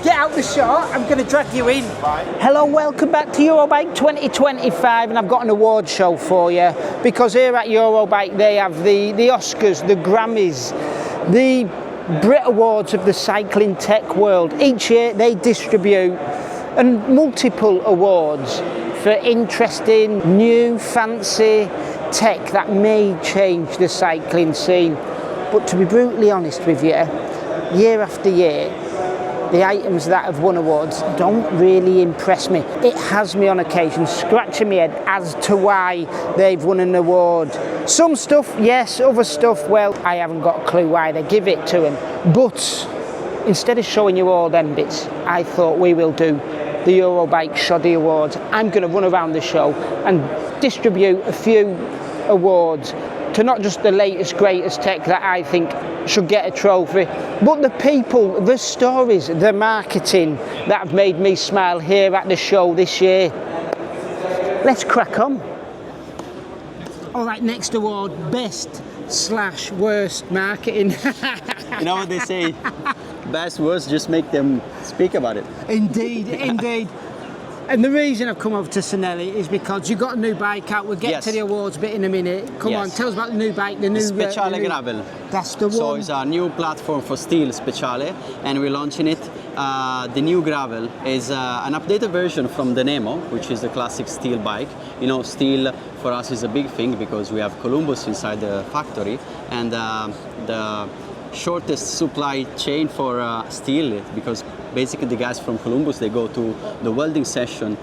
Get out the shot, I'm going to drag you in. Hello, welcome back to Eurobike 2025, and I've got an award show for you, because here at Eurobike they have the Oscars, the Grammys, the Brit Awards of the cycling tech world. Each year they distribute multiple awards for interesting, new, fancy tech that may change the cycling scene. But to be brutally honest with you, year after year, the items that have won awards don't really impress me. It has me on occasion scratching my head as to why they've won an award. Some stuff, yes, other stuff, well, I haven't got a clue why they give it to them. But instead of showing you all them bits, I thought we will do the Eurobike Shoddy Awards. I'm going to run around the show and distribute a few awards to not just the latest, greatest tech that I think should get a trophy, but the people, the stories, the marketing that have made me smile here at the show this year. Let's crack on. All right, next award, best/worst marketing. You know what they say? Best, worst, just make them speak about it. Indeed, indeed. And the reason I've come over to Cineii is because you've got a new bike out. We'll get to the awards bit in a minute. Come on, tell us about the new bike, the new... Speciale Gravel. That's the one. So it's a new platform for steel, Speciale, and we're launching it. The new Gravel is an updated version from the Nemo, which is the classic steel bike. You know, steel for us is a big thing because we have Columbus inside the factory, and the shortest supply chain for steel, because basically the guys from Columbus, they go to the welding session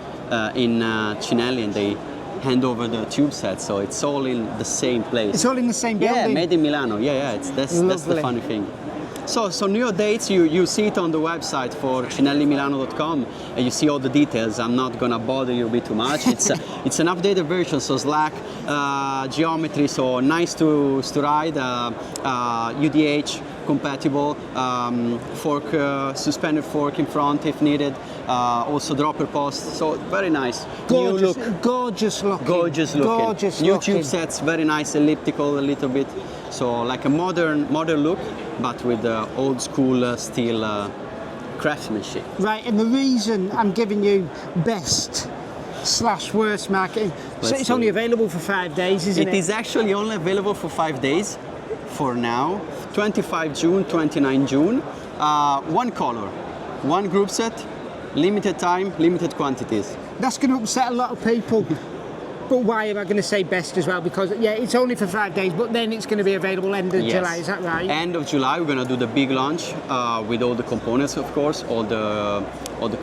in Cineii and they hand over the tube set, so it's all in the same place. It's all in the same building? Yeah, made in Milano. Yeah, that's the funny thing. So new dates, you see it on the website for cineimilano.com, and you see all the details. I'm not gonna bother you a bit too much. It's an updated version, so slack geometry, so nice to ride, UDH compatible, fork, suspended fork in front if needed, also dropper post, so very nice. Gorgeous, new look. Gorgeous looking. Gorgeous looking. Gorgeous new looking. tube sets, very nice, elliptical a little bit, so like a modern look, but with the old school steel craftsmanship. Right, and the reason I'm giving you best/worst marketing, so it's only available for 5 days, isn't it? It is actually only available for 5 days for now, 25 June, 29 June. One color, one group set, limited time, limited quantities. That's going to upset a lot of people. But why am I going to say best as well? Because, yeah, it's only for 5 days, but then it's going to be available end of July, is that right? End of July, we're going to do the big launch with all the components, of course, all the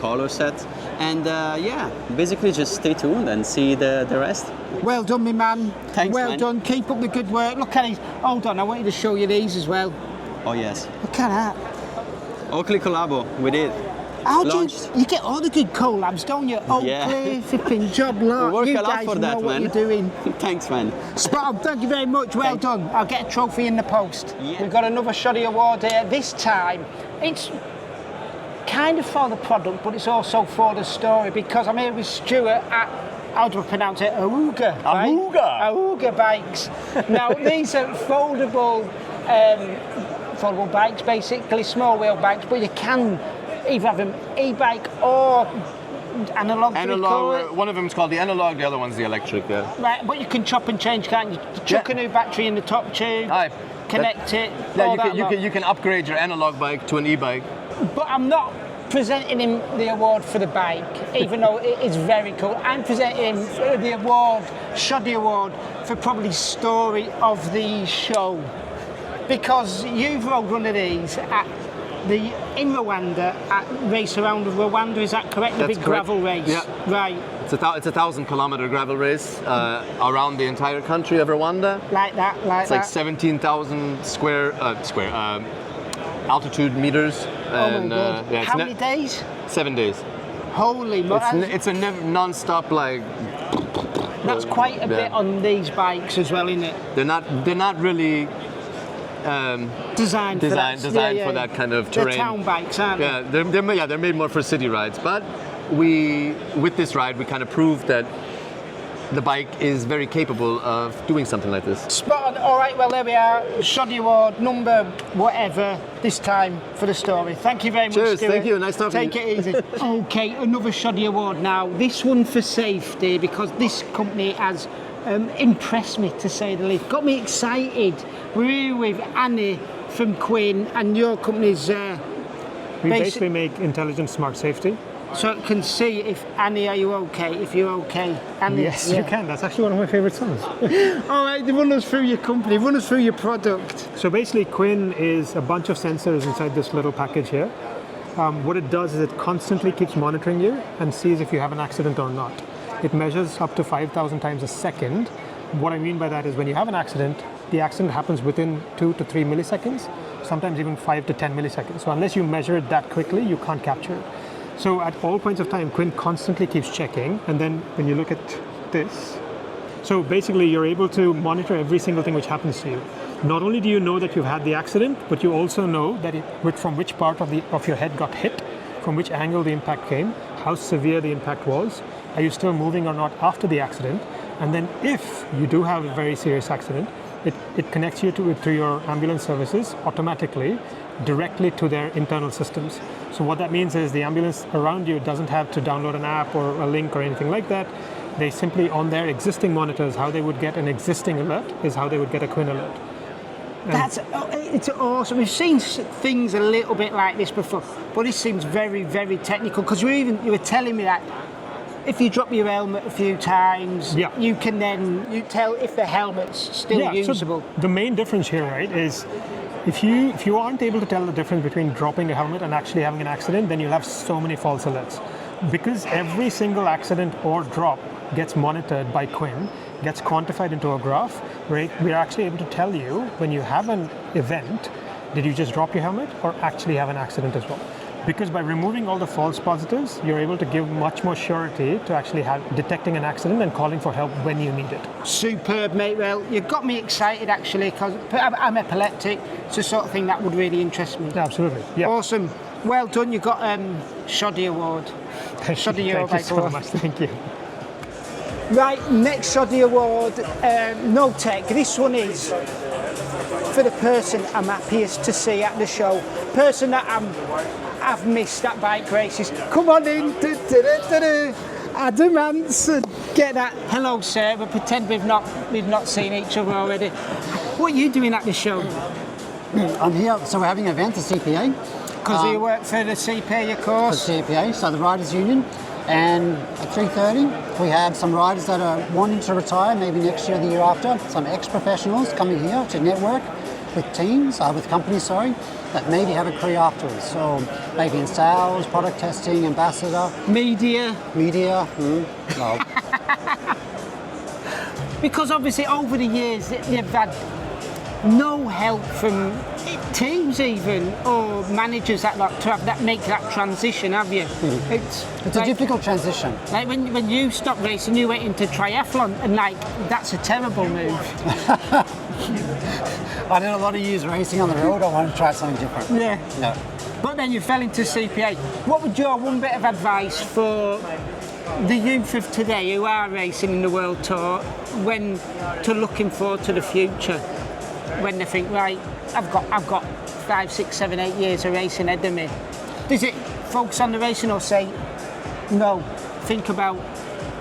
color sets. And yeah, basically just stay tuned and see the rest. Well done, me man. Thanks, well man. done. Keep up the good work. Look at these. Hold on, I want you to show you these as well. Oh, yes. Look at that. Oakley collabo, we did. How do you get all the good collabs, don't you? Oakley, flipping job lot. We work you a lot guys for know that, what man. you're doing. Thanks, man. Spot on. Thank you very much. Well done. I'll get a trophy in the post. Yeah. We've got another Shoddy Award here. This time, it's kind of for the product, but it's also for the story, because I'm here with Stuart at, how do I pronounce it? Auga. Right? Auga bikes. Now, these are foldable bikes, basically, small wheel bikes, but you can either have an e-bike or analog. One of them is called the analog, the other one's the electric. Yeah. Right, but you can chop and change, can't you? Chuck a new battery in the top tube, connect it. Yeah, you can upgrade your analog bike to an e-bike. But I'm not presenting him the award for the bike, even though it is very cool. I'm presenting him the award, Shoddy Award, for probably story of the show. Because you've rode one of these in Rwanda, at race around Rwanda, is that correct? The big gravel race? Yeah. Right. It's a 1,000-kilometer gravel race around the entire country of Rwanda. Like that. It's like 17,000 square altitude meters. Oh my God. Yeah, how many days? 7 days. Holy moly. It's a non-stop, like... That's quite a bit on these bikes as well, isn't it? They're not really... designed for that kind of terrain. They're town bikes, aren't they? Yeah, they're made more for city rides. But with this ride, we kind of proved that the bike is very capable of doing something like this. Spot on. All right, well, there we are. Shoddy Award, number whatever, this time for the story. Thank you very much, Cheers, Stuart. thank you. Nice talking. Take it easy. Okay, another Shoddy Award now. This one for safety, because this company has impressed me, to say the least. Got me excited. We're here with Annie from Quinn, and your company's... We basically make intelligent smart safety. So it can see if, Annie, are you okay? If you're okay. Annie, Yes, you can. That's actually one of my favorite songs. All right, run us through your company, run us through your product. So basically, Quinn is a bunch of sensors inside this little package here. What it does is it constantly keeps monitoring you and sees if you have an accident or not. It measures up to 5,000 times a second. What I mean by that is when you have an accident, the accident happens within 2 to 3 milliseconds, sometimes even 5 to 10 milliseconds. So unless you measure it that quickly, you can't capture it. So at all points of time, Quinn constantly keeps checking. And then when you look at this, so basically you're able to monitor every single thing which happens to you. Not only do you know that you've had the accident, but you also know that from which part of your head got hit, from which angle the impact came, how severe the impact was, are you still moving or not after the accident, and then if you do have a very serious accident, it connects you to your ambulance services automatically, directly to their internal systems. So what that means is the ambulance around you doesn't have to download an app or a link or anything like that. They simply, on their existing monitors, how they would get an existing alert is how they would get a Quinn alert. It's awesome. We've seen things a little bit like this before, but this seems very, very technical, because you were telling me that if you drop your helmet a few times, you can then tell if the helmet's still usable. So the main difference here, right, is if you aren't able to tell the difference between dropping a helmet and actually having an accident, then you'll have so many false alerts. Because every single accident or drop gets monitored by Quinn, gets quantified into a graph, right, we're actually able to tell you when you have an event, did you just drop your helmet or actually have an accident as well? Because by removing all the false positives, you're able to give much more surety to actually detecting an accident and calling for help when you need it. Superb, mate. Well, you've got me excited, actually, because I'm epileptic. It's the sort of thing that would really interest me. Absolutely. Yeah. Awesome. Well done. You got Shoddy Award. Shoddy Eurobike Award. Thank you so much. Thank you. Right, next Shoddy Award, no tech. This one is for the person I'm happiest to see at the show. Person that I've missed at bike races. Come on in. Adam Hansen. Get that. Hello, sir. We'll pretend we've not seen each other already. What are you doing at the show? I'm here, so we're having an event, the CPA. Because you work for the CPA, of course. For CPA, so the Riders Union. And at 3:30, we have some riders that are wanting to retire, maybe next year or the year after. Some ex-professionals coming here to network with teams, with companies, that maybe have a career afterwards. So maybe in sales, product testing, ambassador. Media. No. Because obviously over the years, they've had no help from teams even, or managers that make that transition, have you? It's like, a difficult transition. Like when you stopped racing, you went into triathlon, and that's a terrible move. I did a lot of years racing on the road. I wanted to try something different. Yeah. No. But then you fell into CPA. What would your one bit of advice for the youth of today who are racing in the World Tour when to looking forward to the future? When they think, right, I've got 5, 6, 7, 8 years of racing ahead of me. Does it focus on the racing or say, no, think about...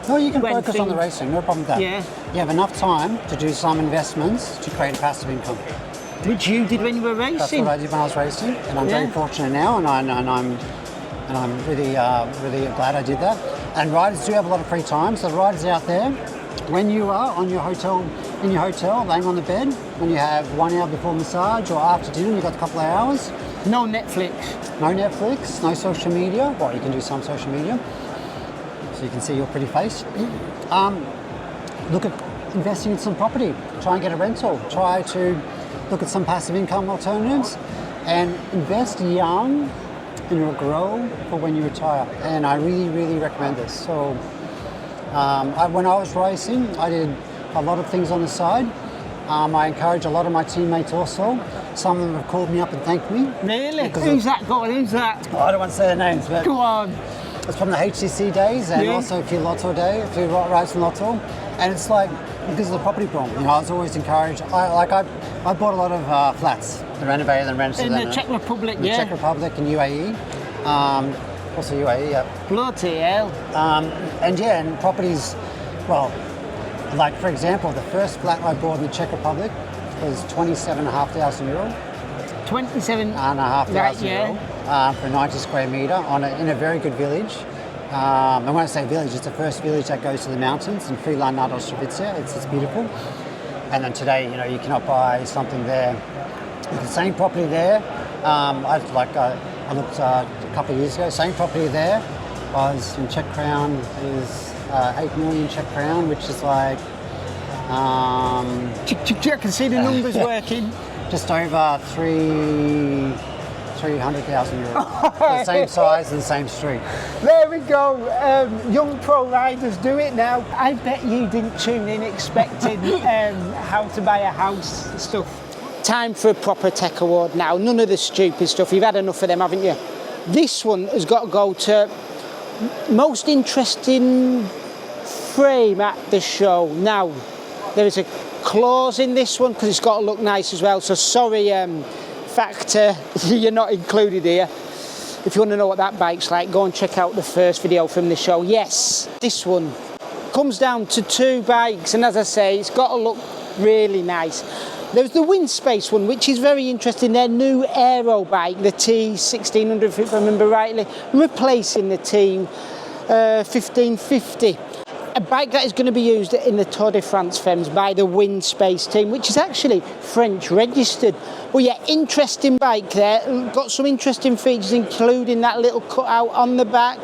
No, you can focus on the racing, no problem with that. Yeah. You have enough time to do some investments to create a passive income. Which you did when you were racing. That's what I did when I was racing, and I'm very fortunate now, and I'm really glad I did that. And riders do have a lot of free time, so the riders out there, when you are in your hotel, laying on the bed, when you have 1 hour before massage or after dinner, you've got a couple of hours. No Netflix. No Netflix, no social media. Well, you can do some social media, so you can see your pretty face. Look at investing in some property. Try and get a rental. Try to look at some passive income alternatives and invest young and you'll grow for when you retire. And I really, really recommend this. So when I was racing, I did a lot of things on the side. I encourage a lot of my teammates also. Some of them have called me up and thanked me. Really? Who's that? Go on, who's that? Well, I don't want to say their names, but go on. It's from the HCC days and also a few rides from Lotto. And it's like, because of the property boom, you know, I was always encouraged. I bought a lot of flats, renovated and rented In them. the Czech Republic, The Czech Republic and UAE. Also UAE, yeah. Bloody hell. And properties, well, like for example, the first flat I bought in the Czech Republic was €27,500. 27,500 €27,500 for a 90 square metre in a very good village. And when I say village, it's the first village that goes to the mountains in Friedland nad Ostravitze. It's beautiful. And then today, you know, you cannot buy something there. The same property there, I looked a couple of years ago, same property there was in Czech crown is 8 million Czech crown, which is like... I can see the numbers working. Just over €300,000. The same size and same street. There we go. Young pro riders do it now. I bet you didn't tune in expecting how to buy a house stuff. Time for a proper tech award now. None of the stupid stuff. You've had enough of them, haven't you? This one has got to go to most interesting frame at the show. Now, there is a clause in this one because it's got to look nice as well. So sorry, Factor, you're not included here. If you want to know what that bike's like, go and check out the first video from the show. Yes, this one comes down to 2 bikes, and as I say, it's got to look really nice. There's the Windspace one, which is very interesting. Their new aero bike, the T1600, if I remember rightly, replacing the T1550. A bike that is going to be used in the Tour de France Femmes by the Windspace team, which is actually French registered. Well, yeah, interesting bike there. Got some interesting features, including that little cutout on the back.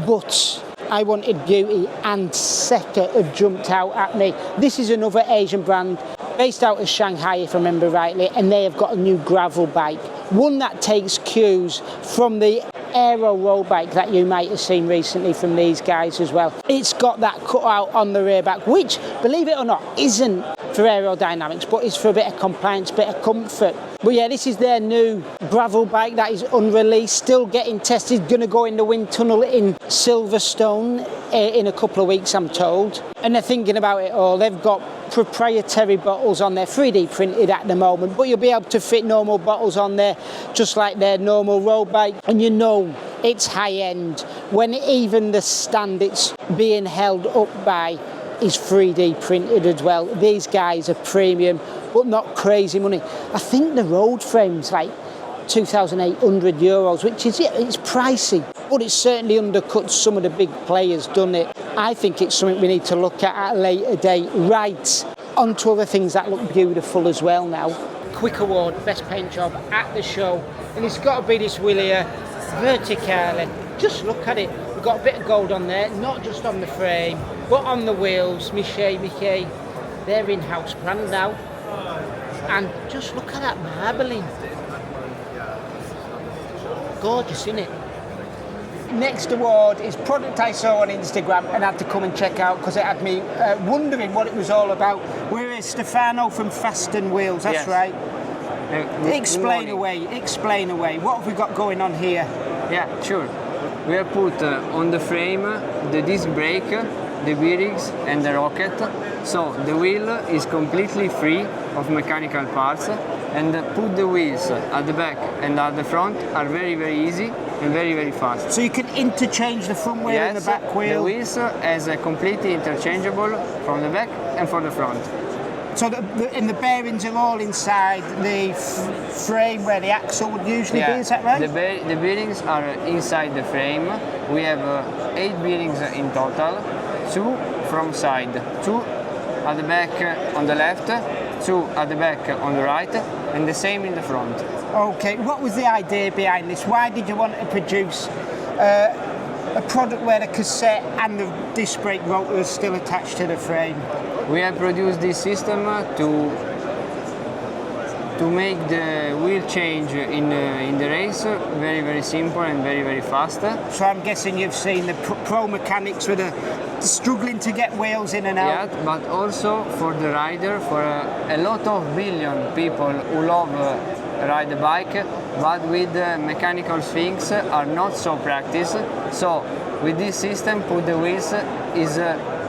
But I wanted beauty, and Seka have jumped out at me. This is another Asian brand based out of Shanghai, if I remember rightly, and they have got a new gravel bike. One that takes cues from the aero road bike that you might have seen recently from these guys as well. It's got that cutout on the rear back, which, believe it or not, isn't for aerodynamics, but it's for a bit of compliance, bit of comfort. But yeah, this is their new gravel bike that is unreleased, still getting tested, going to go in the wind tunnel in Silverstone in a couple of weeks, I'm told. And they're thinking about it all. They've got proprietary bottles on there, 3D printed at the moment, but you'll be able to fit normal bottles on there, just like their normal road bike. And you know it's high end when even the stand it's being held up by is 3D printed as well. These guys are premium, but not crazy money. I think the road frame's like €2,800, which is, it's pricey, but it certainly undercuts some of the big players, doesn't it? I think it's something we need to look at a later date. Right, on to other things that look beautiful as well now. Quick award, best paint job at the show, and it's got to be this wheel here, Verticale. Just look at it. We've got a bit of gold on there, not just on the frame, but on the wheels. Mickey, they're in-house brand now. And just look at that marbling. Gorgeous, isn't it? Next award is product I saw on Instagram and had to come and check out because it had me wondering what it was all about. We're here, Stefano from Fasten Wheels, that's right. Explain away. What have we got going on here? Yeah, sure. We have put on the frame the disc brake, the bearings and the rocket. So the wheel is completely free of mechanical parts, and put the wheels at the back and at the front are very, very easy and very, very fast. So you can interchange the front wheel and the back wheel? The wheels is completely interchangeable from the back and for the front. So the bearings are all inside the frame where the axle would usually be, is that right? The bearings are inside the frame. We have 8 bearings in total, 2 from side, 2 at the back on the left, 2 at the back on the right, and the same in the front. Okay, what was the idea behind this? Why did you want to produce a product where the cassette and the disc brake rotor is still attached to the frame? We have produced this system to make the wheel change in the race very, very simple and very, very fast. So I'm guessing you've seen the pro mechanics with struggling to get wheels in and out. Yeah, but also for the rider, for a lot of billion people who love ride the bike, but with mechanical things are not so practiced. So with this system, put the wheels is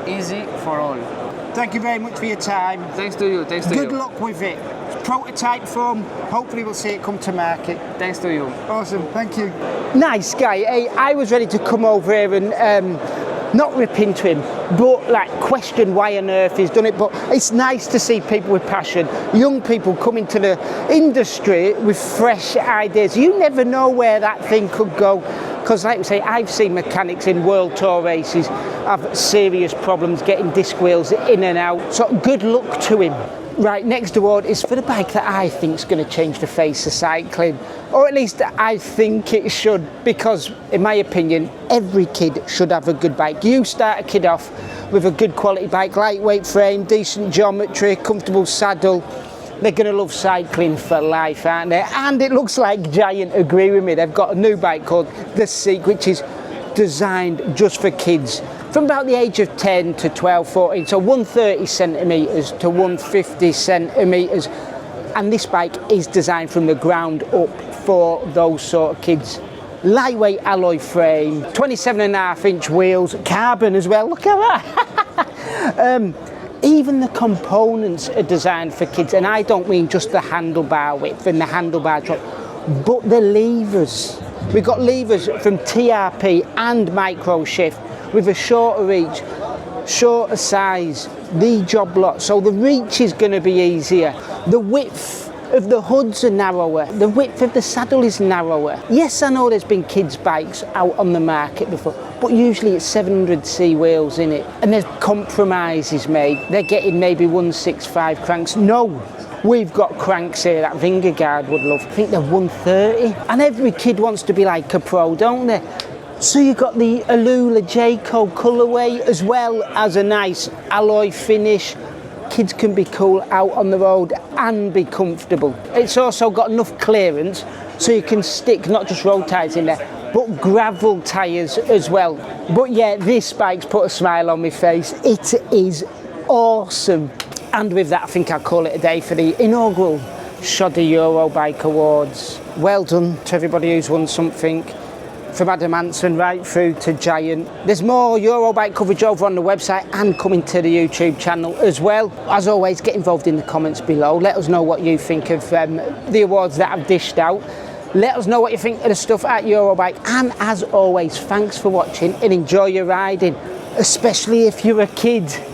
easy for all. Thank you very much for your time. Thanks to you. Thanks to you. Good luck with it. Prototype form. Hopefully we'll see it come to market. Thanks to you. Awesome. Thank you. Nice guy. Hey, I was ready to come over here and not rip into him, but like question why on earth he's done it. But it's nice to see people with passion, young people come into the industry with fresh ideas. You never know where that thing could go. Because like we say, I've seen mechanics in World Tour races have serious problems getting disc wheels in and out. So good luck to him. Right, next award is for the bike that I think is going to change the face of cycling. Or at least I think it should, because in my opinion, every kid should have a good bike. You start a kid off with a good quality bike, lightweight frame, decent geometry, comfortable saddle. They're going to love cycling for life, aren't they? And it looks like Giant agree with me. They've got a new bike called the Seek, which is designed just for kids from about the age of 10 to 12, 14, so 130 centimetres to 150 centimetres. And this bike is designed from the ground up for those sort of kids. Lightweight alloy frame, 27.5-inch wheels, carbon as well, look at that. Even the components are designed for kids, and I don't mean just the handlebar width and the handlebar drop, but the levers. We've got levers from TRP and micro shift with a shorter reach, shorter size, the job lot, so the reach is going to be easier. The width of the hoods are narrower, the width of the saddle is narrower. Yes, I know there's been kids' bikes out on the market before, but usually it's 700C wheels in it, and there's compromises made. They're getting maybe 165 cranks. No, we've got cranks here that Vingegaard would love. I think they're 130, and every kid wants to be like a pro, don't they? So you've got the Alula Jayco colourway as well as a nice alloy finish. Kids can be cool out on the road and be comfortable. It's also got enough clearance so you can stick not just road tyres in there, but gravel tyres as well. But yeah, this bike's put a smile on my face. It is awesome. And with that, I think I'll call it a day for the inaugural Shoddy Eurobike Awards. Well done to everybody who's won something. From Adam Hansen right through to Giant. There's more Eurobike coverage over on the website and coming to the YouTube channel as well. As always, get involved in the comments below. Let us know what you think of the awards that I've dished out. Let us know what you think of the stuff at Eurobike. And as always, thanks for watching and enjoy your riding, especially if you're a kid.